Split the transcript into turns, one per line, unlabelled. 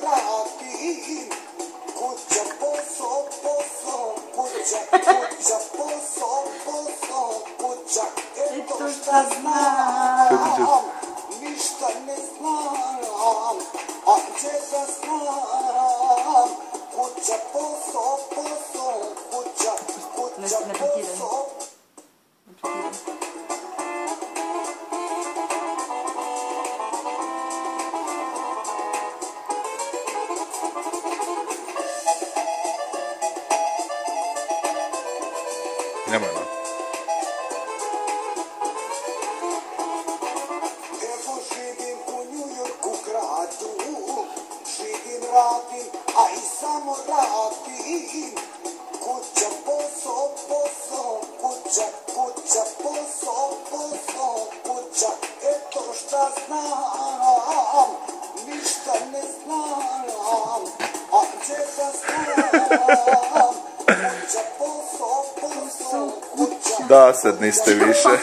radim, kuća, posao, posao, kuća, posao, posao, kuća, eto šta znam, ništa ne znam, a čega znam, kuća, posao, posao, kuća, posao.
Nemoj na.
Evo živim u New Yorku gradu, živim, radim, a i samo radim. Kuća, posao, posao, kuća, kuća, posao, posao, kuća, eto šta znam, ništa ne znam, a čega znam, kuća, posao, posao, kuća.
Da, sad niste više.